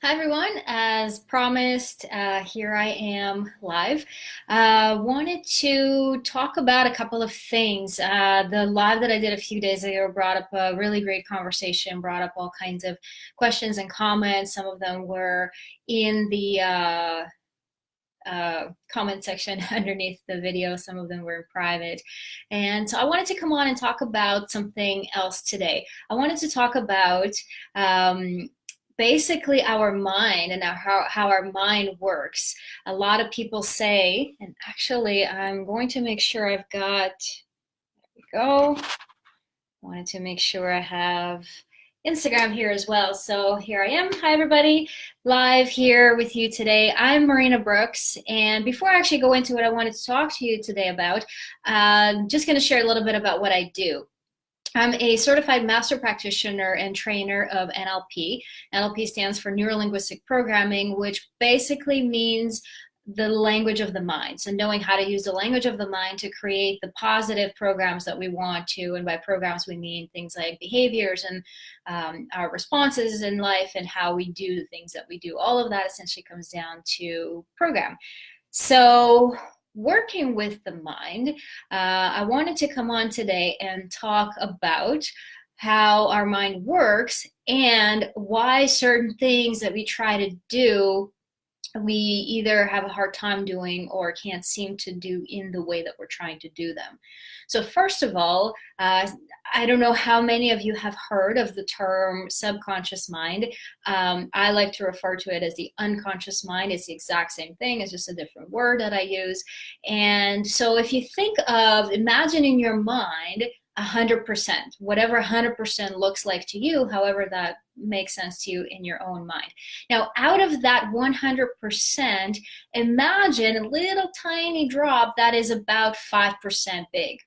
Hi everyone, as promised, here I am live. Wanted to talk about a couple of things. The live that I did a few days ago brought up a really great conversation, brought up all kinds of questions and comments. Some of them were in the comment section underneath the video, some of them were in private. And so I wanted to come on and talk about something else today. I wanted to talk about basically our mind and how our mind works. A lot of people say, and actually I'm going to make sure I've got, there we go, wanted to make sure I have Instagram here as well. So here I am. Hi everybody, live here with you today. I'm Marina Brooks, and before I actually go into what I wanted to talk to you today about, I'm just going to share a little bit about what I do. I'm a certified master practitioner and trainer of NLP. NLP stands for Neuro-Linguistic Programming, which basically means the language of the mind. So knowing how to use the language of the mind to create the positive programs that we want to. And by programs, we mean things like behaviors and our responses in life and how we do the things that we do. All of that essentially comes down to program. So working with the mind, I wanted to come on today and talk about how our mind works and why certain things that we try to do we either have a hard time doing or can't seem to do in the way that we're trying to do them. So first of all, I don't know how many of you have heard of the term subconscious mind. I like to refer to it as the unconscious mind. It's the exact same thing. It's just a different word that I use. And so if you think of, imagine in your mind 100%, whatever 100% looks like to you, however that makes sense to you in your own mind. Now, out of that 100%, imagine a little tiny drop that is about 5% big.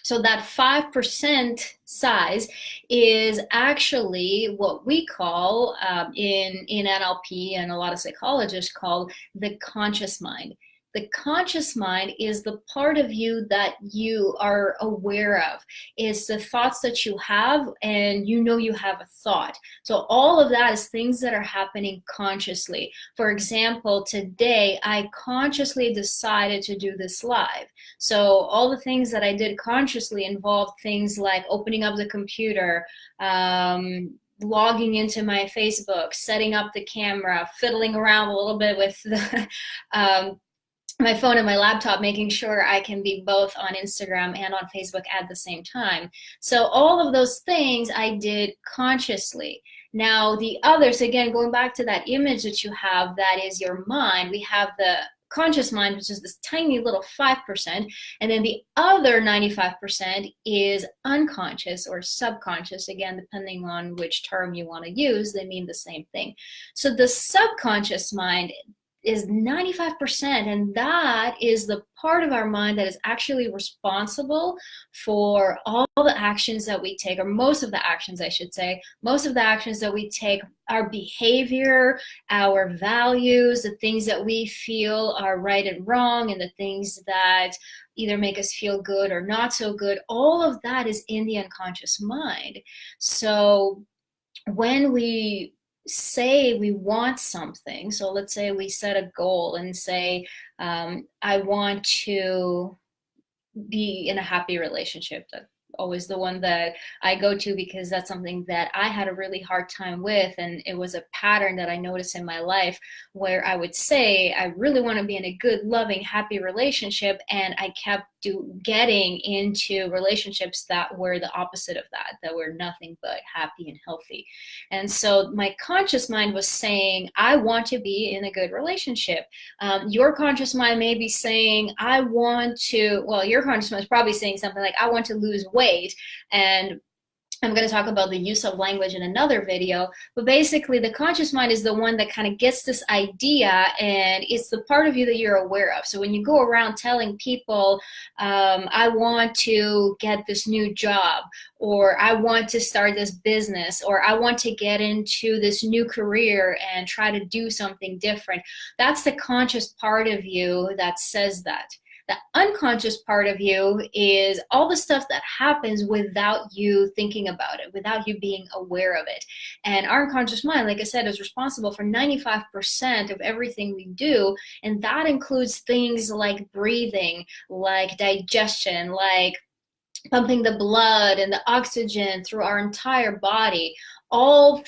So that 5% size is actually what we call in NLP, and a lot of psychologists call the conscious mind. The conscious mind is the part of you that you are aware of. It's the thoughts that you have, and you know you have a thought. So all of that is things that are happening consciously. For example, today I consciously decided to do this live. So all the things that I did consciously involved things like opening up the computer, logging into my Facebook, setting up the camera, fiddling around a little bit with the my phone and my laptop, making sure I can be both on Instagram and on Facebook at the same time. So all of those things I did consciously. Now the others, again, going back to that image that you have, that is your mind, we have the conscious mind, which is this tiny little 5%, and then the other 95% is unconscious or subconscious. Again, depending on which term you want to use, they mean the same thing. So the subconscious mind is 95%, and that is the part of our mind that is actually responsible for all the actions that we take, or most of the actions, I should say, most of the actions that we take, our behavior, our values, the things that we feel are right and wrong, and the things that either make us feel good or not so good, all of that is in the unconscious mind. So when we say we want something, so let's say we set a goal and say, I want to be in a happy relationship. That's always the one that I go to because that's something that I had a really hard time with, and it was a pattern that I noticed in my life where I would say I really want to be in a good, loving, happy relationship, and I kept getting into relationships that were the opposite of that, that were nothing but happy and healthy. And so my conscious mind was saying, I want to be in a good relationship. Your conscious mind may be saying, I want to, well, your conscious mind is probably saying something like, I want to lose weight. And I'm going to talk about the use of language in another video, but basically the conscious mind is the one that kind of gets this idea, and it's the part of you that you're aware of. So when you go around telling people, I want to get this new job, or I want to start this business, or I want to get into this new career and try to do something different, that's the conscious part of you that says that. The unconscious part of you is all the stuff that happens without you thinking about it, without you being aware of it. And our unconscious mind, like I said, is responsible for 95% of everything we do. And that includes things like breathing, like digestion, like pumping the blood and the oxygen through our entire body. All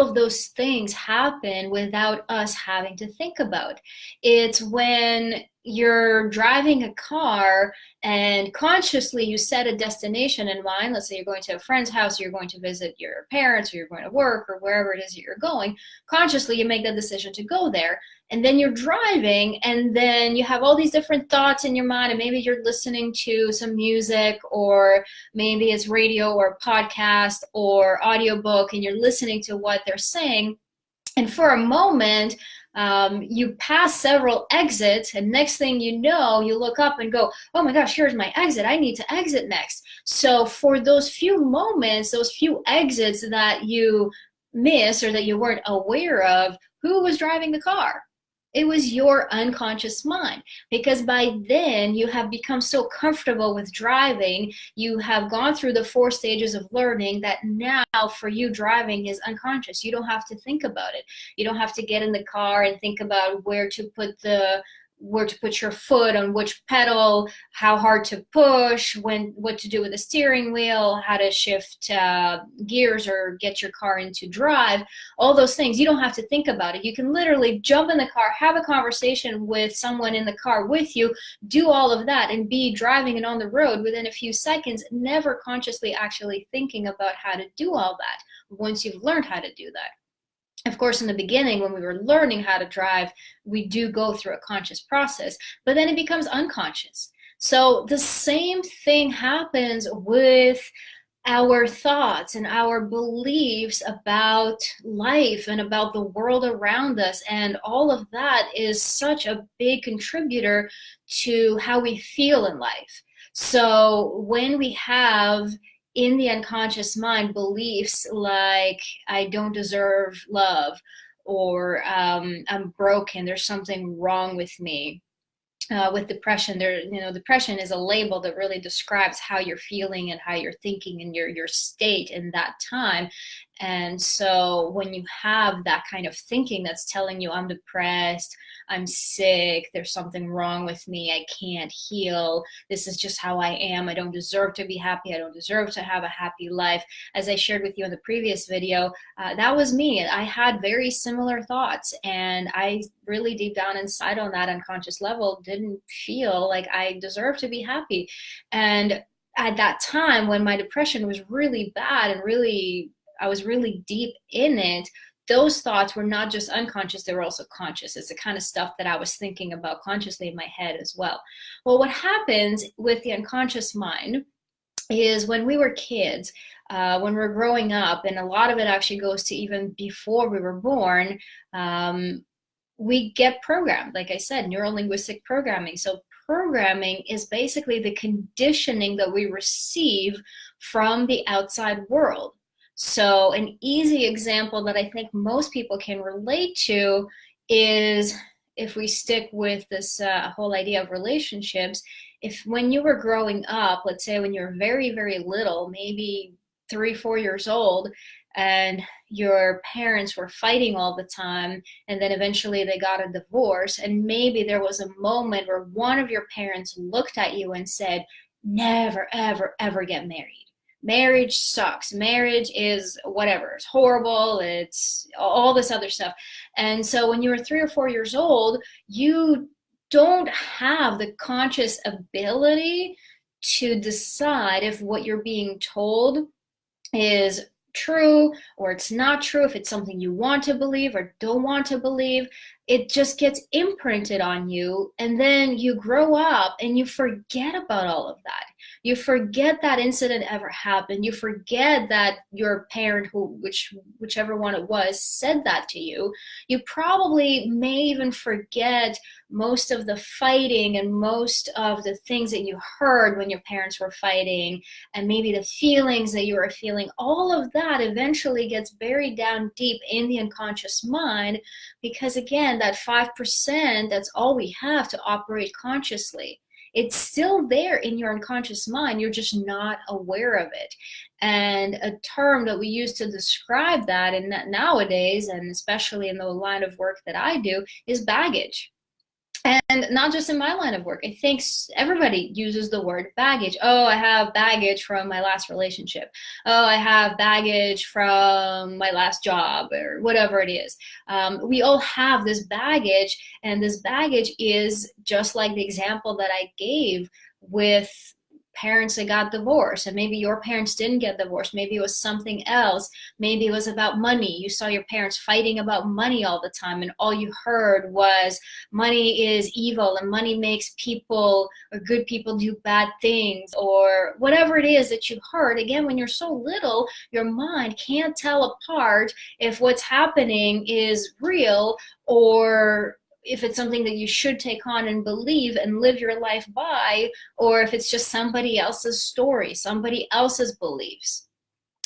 of those things happen without us having to think about. It's when you're driving a car and consciously you set a destination in mind. Let's say you're going to a friend's house, or you're going to visit your parents, or you're going to work, or wherever it is that you're going. Consciously you make that decision to go there, and then you're driving, and then you have all these different thoughts in your mind, and maybe you're listening to some music, or maybe it's radio or podcast or audiobook, and you're listening to what they're saying. And for a moment, you pass several exits, and next thing you know, you look up and go, oh my gosh, here's my exit. I need to exit next. So for those few moments, those few exits that you miss or that you weren't aware of, who was driving the car? It was your unconscious mind, because by then you have become so comfortable with driving, you have gone through the 4 stages of learning, that now for you driving is unconscious. You don't have to think about it. You don't have to get in the car and think about where to put your foot on which pedal, how hard to push, what to do with the steering wheel, how to shift gears or get your car into drive. All those things, you don't have to think about it. You can literally jump in the car, have a conversation with someone in the car with you, do all of that, and be driving and on the road within a few seconds, never consciously actually thinking about how to do all that once you've learned how to do that. Of course, in the beginning, when we were learning how to drive, we do go through a conscious process, but then it becomes unconscious. So the same thing happens with our thoughts and our beliefs about life and about the world around us. And all of that is such a big contributor to how we feel in life. So when we have in the unconscious mind beliefs like, I don't deserve love, or I'm broken, there's something wrong with me. With depression, depression is a label that really describes how you're feeling and how you're thinking and your state in that time. And so when you have that kind of thinking that's telling you, I'm depressed, I'm sick, there's something wrong with me, I can't heal, this is just how I am, I don't deserve to be happy, I don't deserve to have a happy life. As I shared with you in the previous video, that was me. I had very similar thoughts, and I really deep down inside on that unconscious level didn't feel like I deserved to be happy. And at that time, when my depression was really bad and I was really deep in it, those thoughts were not just unconscious, they were also conscious. It's the kind of stuff that I was thinking about consciously in my head as well. Well, what happens with the unconscious mind is when we were kids, when we're growing up, and a lot of it actually goes to even before we were born, we get programmed, like I said, neuro-linguistic programming. So programming is basically the conditioning that we receive from the outside world. So an easy example that I think most people can relate to is, if we stick with this whole idea of relationships, if when you were growing up, let's say when you're very, very little, maybe 3, 4 years old, and your parents were fighting all the time, and then eventually they got a divorce, and maybe there was a moment where one of your parents looked at you and said, never, ever, ever get married. Marriage sucks. Marriage is whatever. It's horrible. It's all this other stuff. And so when you were 3 or 4 years old, you don't have the conscious ability to decide if what you're being told is true or it's not true, if it's something you want to believe or don't want to believe. It just gets imprinted on you, and then you grow up and you forget about all of that. You forget that incident ever happened. You forget that your parent, whichever one it was, said that to you. You probably may even forget most of the fighting and most of the things that you heard when your parents were fighting, and maybe the feelings that you were feeling. All of that eventually gets buried down deep in the unconscious mind, because again, that 5%, that's all we have to operate consciously. It's still there in your unconscious mind. You're just not aware of it. And a term that we use to describe that, and that nowadays, and especially in the line of work that I do, is baggage. And not just in my line of work. I think everybody uses the word baggage. Oh, I have baggage from my last relationship. Oh, I have baggage from my last job, or whatever it is. We all have this baggage, and this baggage is just like the example that I gave with parents that got divorced, and maybe your parents didn't get divorced. Maybe it was something else. Maybe it was about money. You saw your parents fighting about money all the time, and all you heard was money is evil, and money makes people, or good people, do bad things, or whatever it is that you heard. Again, when you're so little, your mind can't tell apart if what's happening is real, or if it's something that you should take on and believe and live your life by, or if it's just somebody else's story, somebody else's beliefs.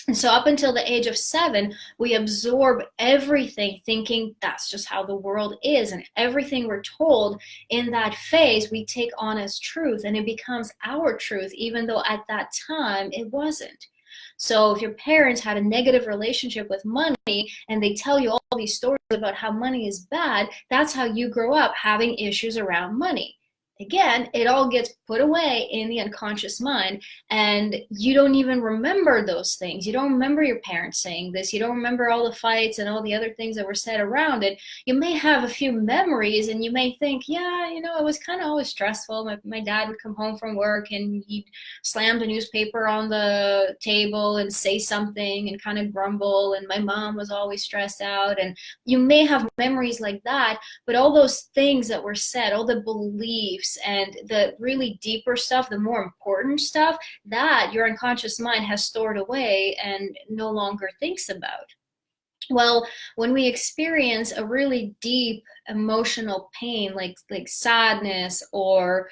And so up until the age of 7, we absorb everything thinking that's just how the world is. And everything we're told in that phase, we take on as truth, and it becomes our truth, even though at that time it wasn't. So if your parents had a negative relationship with money and they tell you all these stories about how money is bad, that's how you grow up, having issues around money. Again, it all gets put away in the unconscious mind, and you don't even remember those things. You don't remember your parents saying this. You don't remember all the fights and all the other things that were said around it. You may have a few memories, and you may think, yeah, it was kind of always stressful. My dad would come home from work and he'd slam the newspaper on the table and say something and kind of grumble, and my mom was always stressed out. And you may have memories like that, but all those things that were said, all the beliefs, and the really deeper stuff, the more important stuff, that your unconscious mind has stored away and no longer thinks about. Well, when we experience a really deep emotional pain, like sadness or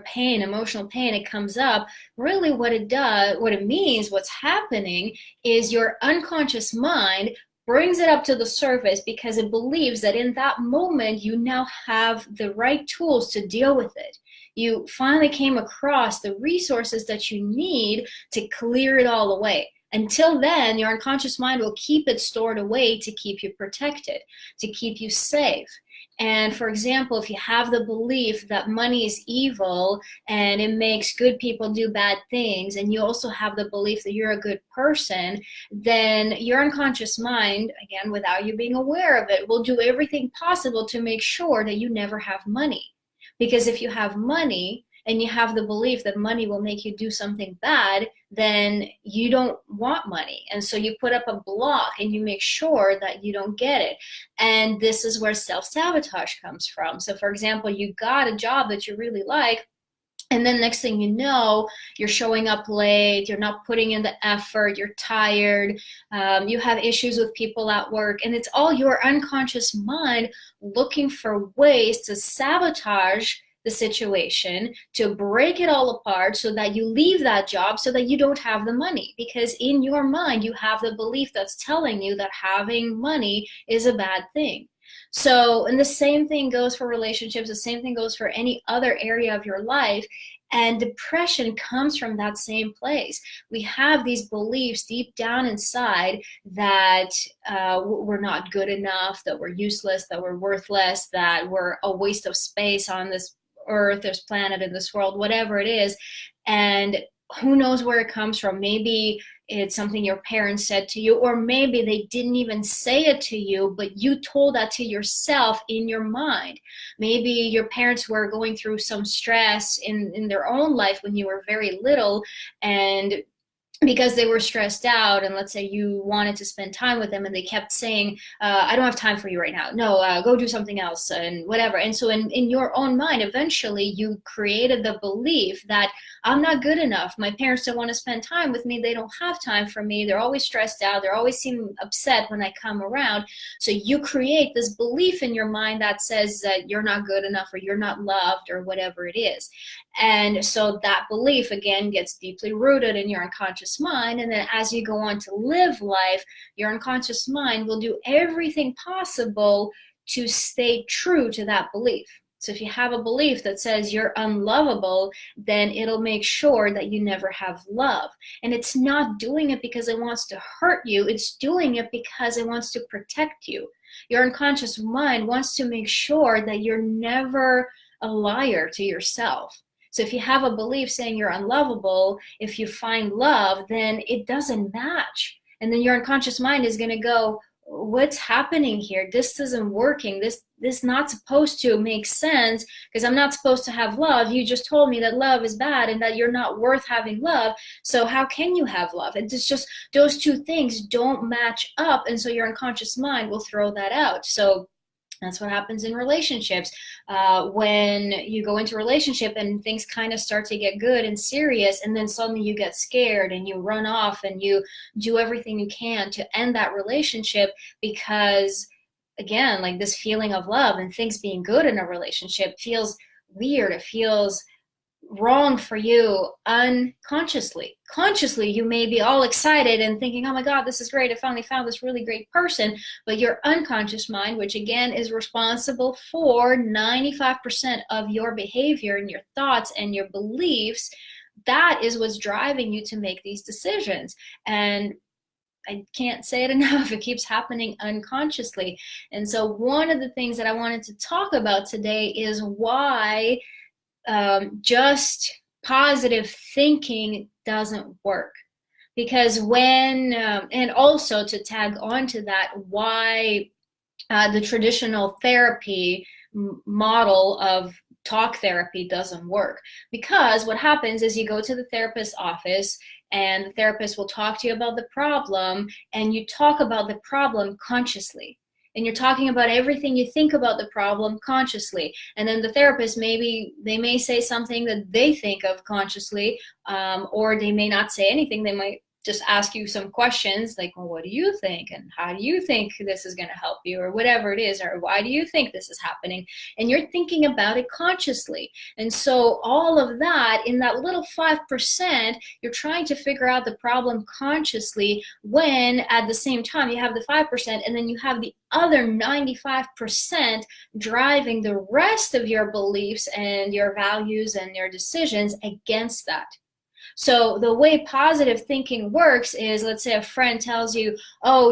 pain, emotional pain, it comes up. Really what it means, what's happening is your unconscious mind brings it up to the surface because it believes that in that moment you now have the right tools to deal with it. You finally came across the resources that you need to clear it all away. Until then, your unconscious mind will keep it stored away to keep you protected, to keep you safe. And for example, if you have the belief that money is evil and it makes good people do bad things, and you also have the belief that you're a good person, then your unconscious mind, again, without you being aware of it, will do everything possible to make sure that you never have money. Because if you have money and you have the belief that money will make you do something bad, then you don't want money. And so you put up a block and you make sure that you don't get it. And this is where self-sabotage comes from. So for example, you got a job that you really like, and then next thing you know, you're showing up late, you're not putting in the effort, you're tired, you have issues with people at work, and it's all your unconscious mind looking for ways to sabotage the situation, to break it all apart so that you leave that job so that you don't have the money. Because in your mind, you have the belief that's telling you that having money is a bad thing. So, and the same thing goes for relationships, the same thing goes for any other area of your life. And depression comes from that same place. We have these beliefs deep down inside that we're not good enough, that we're useless, that we're worthless, that we're a waste of space on this earth, this planet, in this world, whatever it is. And who knows where it comes from. Maybe it's something your parents said to you, or maybe they didn't even say it to you, but you told that to yourself in your mind. Maybe your parents were going through some stress in their own life when you were very little, and because they were stressed out, and let's say you wanted to spend time with them and they kept saying, I don't have time for you right now, no, go do something else and whatever. And so in your own mind, eventually you created the belief that I'm not good enough, my parents don't want to spend time with me, they don't have time for me, they're always stressed out, they always seem upset when I come around. So you create this belief in your mind that says that you're not good enough or you're not loved or whatever it is. And so that belief again gets deeply rooted in your unconscious mind. And then as you go on to live life, your unconscious mind will do everything possible to stay true to that belief. So if you have a belief that says you're unlovable, then it'll make sure that you never have love. And it's not doing it because it wants to hurt you. It's doing it because it wants to protect you. Your unconscious mind wants to make sure that you're never a liar to yourself. So if you have a belief saying you're unlovable, if you find love, then it doesn't match. And then your unconscious mind is going to go, what's happening here? This isn't working. This not supposed to make sense because I'm not supposed to have love. You just told me that love is bad and that you're not worth having love. So how can you have love? It's just those two things don't match up. And so your unconscious mind will throw that out. So that's what happens in relationships. When you go into a relationship and things kind of start to get good and serious, and then suddenly you get scared and you run off and you do everything you can to end that relationship because, again, like this feeling of love and things being good in a relationship feels weird. It feels wrong for you unconsciously. Consciously, you may be all excited and thinking, oh my God, this is great, I finally found this really great person. But your unconscious mind, which again is responsible for 95% of your behavior and your thoughts and your beliefs, that is what's driving you to make these decisions. And I can't say it enough, it keeps happening unconsciously. And so one of the things that I wanted to talk about today is why just positive thinking doesn't work. Because when, and also to tag on to that, why the traditional therapy model of talk therapy doesn't work. Because what happens is you go to the therapist's office and the therapist will talk to you about the problem, and you talk about the problem consciously. And you're talking about everything you think about the problem consciously. And then the therapist, maybe they may say something that they think of consciously, or they may not say anything. They might just ask you some questions like, well, what do you think? And how do you think this is going to help you? Or whatever it is, or why do you think this is happening? And you're thinking about it consciously. And so all of that, in that little 5%, you're trying to figure out the problem consciously, when at the same time you have the 5% and then you have the other 95% driving the rest of your beliefs and your values and your decisions against that. So the way positive thinking works is, let's say a friend tells you, oh,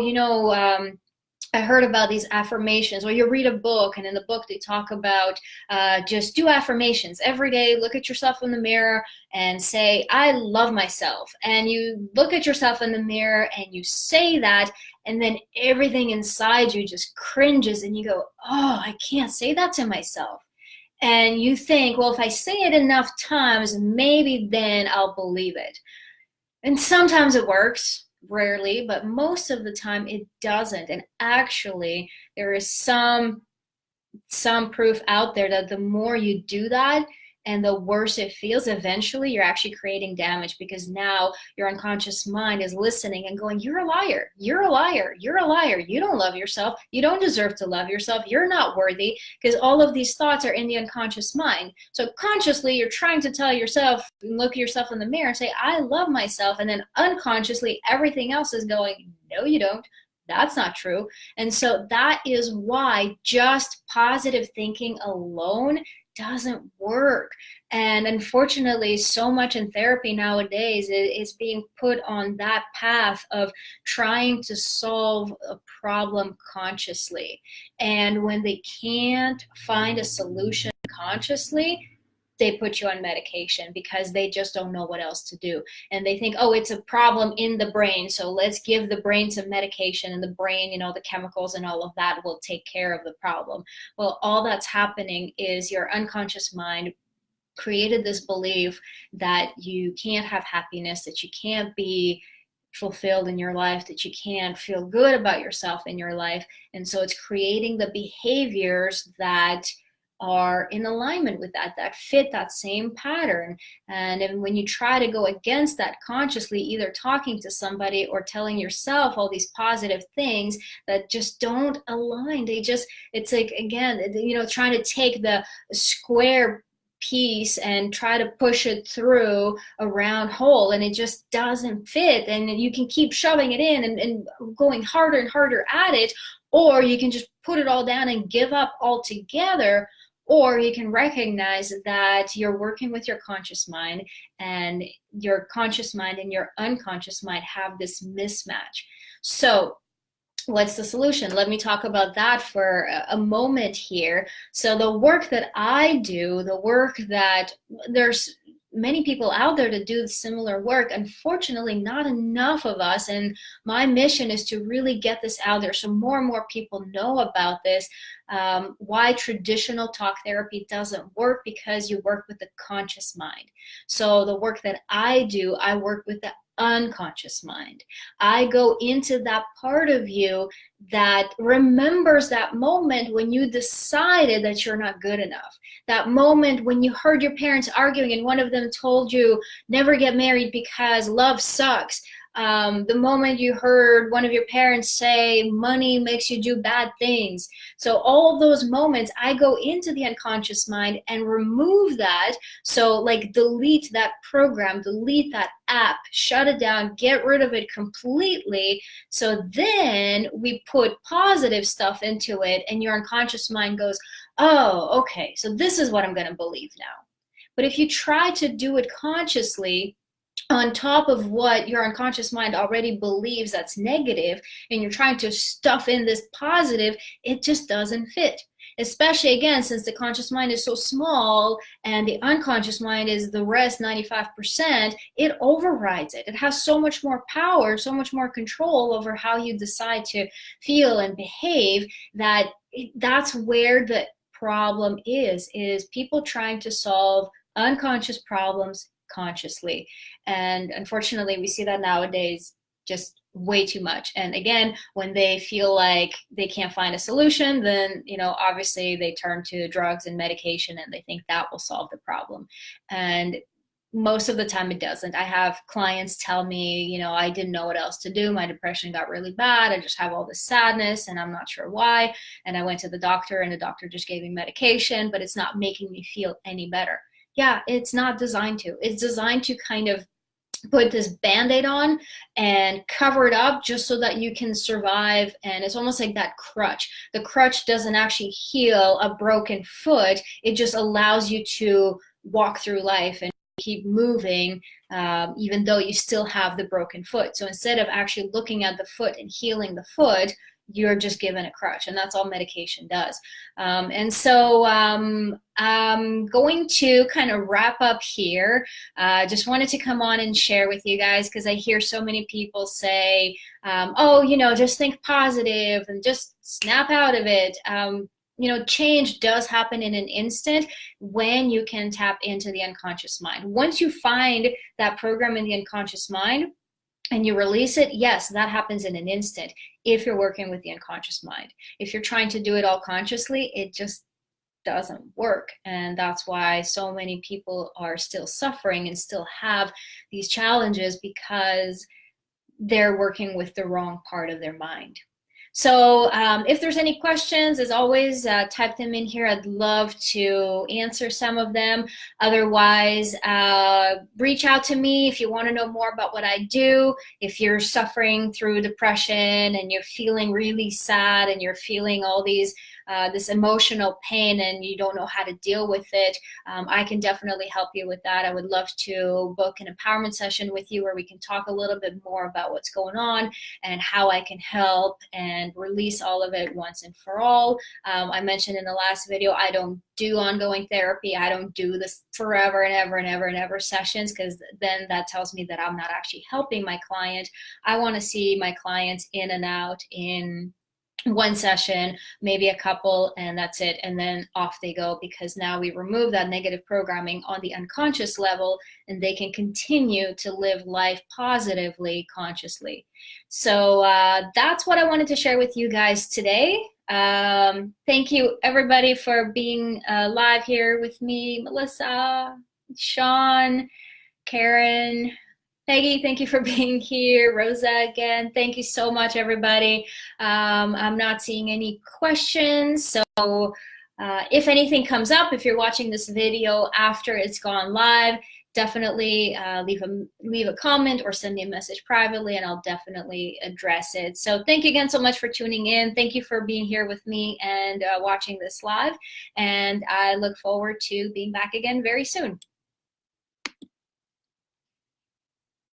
I heard about these affirmations, or you read a book and in the book they talk about just do affirmations every day. Look at yourself in the mirror and say, I love myself. And you look at yourself in the mirror and you say that, and then everything inside you just cringes and you go, oh, I can't say that to myself. And you think, well, if I say it enough times, maybe then I'll believe it. And sometimes it works, rarely, but most of the time it doesn't. And actually, there is some proof out there that the more you do that, and the worse it feels, eventually you're actually creating damage, because now your unconscious mind is listening and going, you're a liar, you're a liar, you're a liar, you don't love yourself, you don't deserve to love yourself, you're not worthy, because all of these thoughts are in the unconscious mind. So consciously you're trying to tell yourself, look at yourself in the mirror and say, I love myself, and then unconsciously everything else is going, no you don't, that's not true. And so that is why just positive thinking alone doesn't work. And unfortunately, so much in therapy nowadays is being put on that path of trying to solve a problem consciously. And when they can't find a solution consciously, they put you on medication because they just don't know what else to do. And they think, oh, it's a problem in the brain, so let's give the brain some medication, and the brain, the chemicals and all of that will take care of the problem. Well, all that's happening is your unconscious mind created this belief that you can't have happiness, that you can't be fulfilled in your life, that you can't feel good about yourself in your life. And so it's creating the behaviors that are in alignment with that, that fit that same pattern. And when you try to go against that consciously, either talking to somebody or telling yourself all these positive things that just don't align, it's like, again, trying to take the square piece and try to push it through a round hole, and it just doesn't fit. And you can keep shoving it in and going harder and harder at it, or you can just put it all down and give up altogether. Or you can recognize that you're working with your conscious mind, and your conscious mind and your unconscious mind have this mismatch. So what's the solution? Let me talk about that for a moment here. So the work that I do, the work that there's many people out there to do similar work, unfortunately not enough of us, and my mission is to really get this out there so more and more people know about this. Why traditional talk therapy doesn't work, because you work with the conscious mind. So the work that I do, I work with the unconscious mind. I go into that part of you that remembers that moment when you decided that you're not good enough. That moment when you heard your parents arguing and one of them told you, never get married because love sucks. The moment you heard one of your parents say, money makes you do bad things. So all of those moments, I go into the unconscious mind and remove that. So like delete that program, delete that app, shut it down, get rid of it completely. So then we put positive stuff into it, and your unconscious mind goes, oh, okay, so this is what I'm going to believe now. But if you try to do it consciously, on top of what your unconscious mind already believes that's negative, and you're trying to stuff in this positive, it just doesn't fit. Especially, again, since the conscious mind is so small and the unconscious mind is the rest, 95%, it overrides it. It has so much more power, so much more control over how you decide to feel and behave, that's where the problem is people trying to solve unconscious problems consciously. And unfortunately, we see that nowadays just way too much. And again, when they feel like they can't find a solution, then, obviously they turn to drugs and medication, and they think that will solve the problem. And most of the time it doesn't. I have clients tell me, I didn't know what else to do. My depression got really bad. I just have all this sadness and I'm not sure why. And I went to the doctor, and the doctor just gave me medication, but it's not making me feel any better. Yeah, it's not designed to. It's designed to kind of put this Band-Aid on and cover it up just so that you can survive. And it's almost like that crutch. The crutch doesn't actually heal a broken foot. It just allows you to walk through life and keep moving, even though you still have the broken foot. So instead of actually looking at the foot and healing the foot, you're just given a crutch, and that's all medication does. And so I'm going to kind of wrap up here. Just wanted to come on and share with you guys, because I hear so many people say, oh, just think positive and just snap out of it. Change does happen in an instant when you can tap into the unconscious mind. Once you find that program in the unconscious mind and you release it, yes, that happens in an instant if you're working with the unconscious mind. If you're trying to do it all consciously, it just doesn't work. And that's why so many people are still suffering and still have these challenges, because they're working with the wrong part of their mind. So if there's any questions, as always, type them in here. I'd love to answer some of them. Otherwise, reach out to me if you want to know more about what I do. If you're suffering through depression and you're feeling really sad and you're feeling all these this emotional pain and you don't know how to deal with it, I can definitely help you with that. I would love to book an empowerment session with you where we can talk a little bit more about what's going on and how I can help and release all of it once and for all. I mentioned in the last video, I don't do ongoing therapy. I don't do this forever and ever and ever and ever sessions, because then that tells me that I'm not actually helping my client. I want to see my clients in and out in one session, maybe a couple, and that's it. And then off they go, because now we remove that negative programming on the unconscious level, and they can continue to live life positively, consciously. So that's what I wanted to share with you guys today. Thank you, everybody, for being live here with me. Melissa, Sean, Karen, Peggy, thank you for being here. Rosa, again, thank you so much, everybody. I'm not seeing any questions, so if anything comes up, if you're watching this video after it's gone live, definitely leave a comment or send me a message privately, and I'll definitely address it. So thank you again so much for tuning in. Thank you for being here with me and watching this live, and I look forward to being back again very soon.